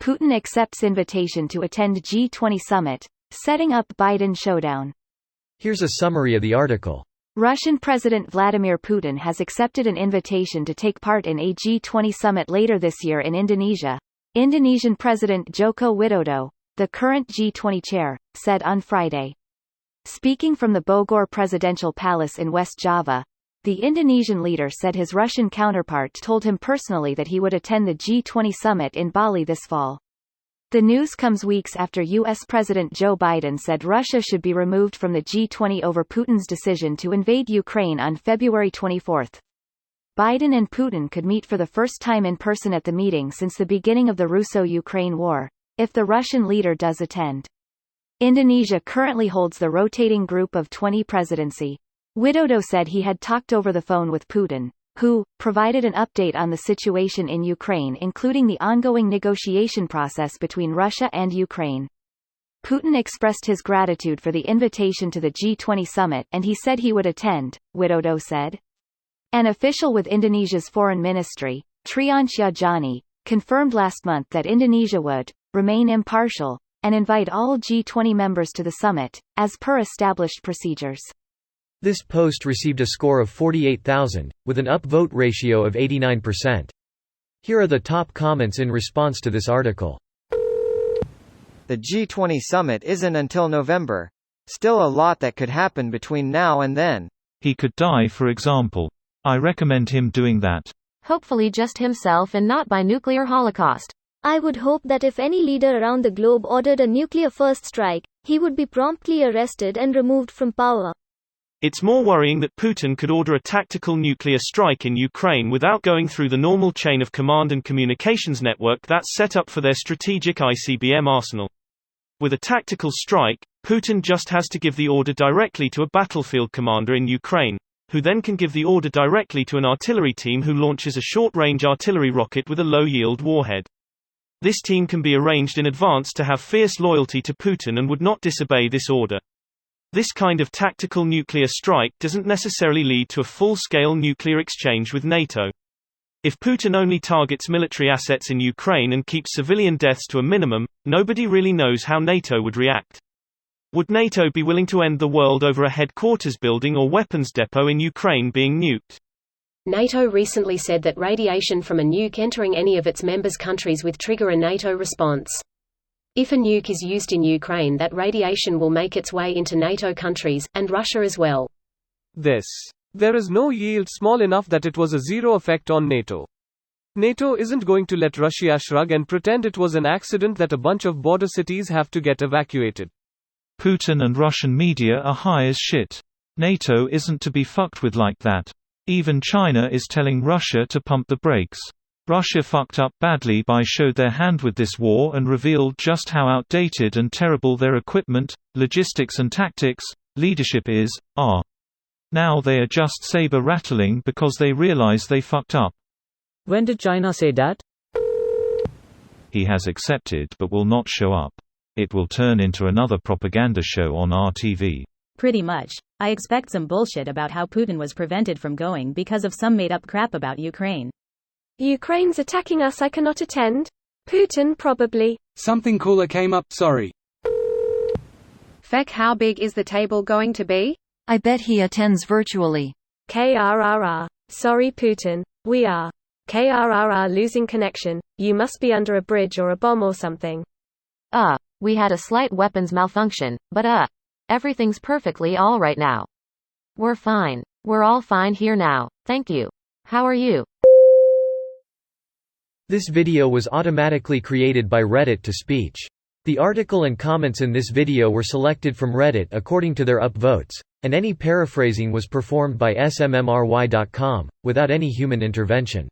Putin accepts invitation to attend G20 summit, setting up Biden showdown. Here's a summary of the article. Russian President Vladimir Putin has accepted an invitation to take part in a G20 summit later this year in Indonesia. Indonesian President Joko Widodo, the current G20 chair, said on Friday. Speaking from the Bogor Presidential Palace in West Java, the Indonesian leader said his Russian counterpart told him personally that he would attend the G20 summit in Bali this fall. The news comes weeks after U.S. President Joe Biden said Russia should be removed from the G20 over Putin's decision to invade Ukraine on February 24. Biden and Putin could meet for the first time in person at the meeting since the beginning of the Russo-Ukraine war, if the Russian leader does attend. Indonesia currently holds the rotating Group of 20 presidency. Widodo said he had talked over the phone with Putin, who provided an update on the situation in Ukraine, including the ongoing negotiation process between Russia and Ukraine. Putin expressed his gratitude for the invitation to the G20 summit and he said he would attend, Widodo said. An official with Indonesia's foreign ministry, Triantya Jani, confirmed last month that Indonesia would remain impartial and invite all G20 members to the summit, as per established procedures. This post received a score of 48,000, with an upvote ratio of 89%. Here are the top comments in response to this article. The G20 summit isn't until November. Still a lot that could happen between now and then. He could die, for example. I recommend him doing that. Hopefully just himself and not by nuclear holocaust. I would hope that if any leader around the globe ordered a nuclear first strike, he would be promptly arrested and removed from power. It's more worrying that Putin could order a tactical nuclear strike in Ukraine without going through the normal chain of command and communications network that's set up for their strategic ICBM arsenal. With a tactical strike, Putin just has to give the order directly to a battlefield commander in Ukraine, who then can give the order directly to an artillery team who launches a short-range artillery rocket with a low-yield warhead. This team can be arranged in advance to have fierce loyalty to Putin and would not disobey this order. This kind of tactical nuclear strike doesn't necessarily lead to a full-scale nuclear exchange with NATO. If Putin only targets military assets in Ukraine and keeps civilian deaths to a minimum, nobody really knows how NATO would react. Would NATO be willing to end the world over a headquarters building or weapons depot in Ukraine being nuked? NATO recently said that radiation from a nuke entering any of its members' countries would trigger a NATO response. If a nuke is used in Ukraine, that radiation will make its way into NATO countries, and Russia as well. There is no yield small enough that it was a zero effect on NATO. NATO isn't going to let Russia shrug and pretend it was an accident that a bunch of border cities have to get evacuated. Putin and Russian media are high as shit. NATO isn't to be fucked with like that. Even China is telling Russia to pump the brakes. Russia fucked up badly by showed their hand with this war and revealed just how outdated and terrible their equipment, logistics and tactics, leadership are. Now they are just saber-rattling because they realize they fucked up. When did China say that? He has accepted but will not show up. It will turn into another propaganda show on our TV. Pretty much. I expect some bullshit about how Putin was prevented from going because of some made-up crap about Ukraine. Ukraine's attacking us, I cannot attend. Putin probably. Something cooler came up, sorry. Feck, how big is the table going to be? I bet he attends virtually. KRRR. Sorry Putin. We are. KRRR losing connection. You must be under a bridge or a bomb or something. We had a slight weapons malfunction, but everything's perfectly all right now. We're fine. We're all fine here now, thank you. How are you? This video was automatically created by Reddit to speech. The article and comments in this video were selected from Reddit according to their upvotes, and any paraphrasing was performed by smmry.com, without any human intervention.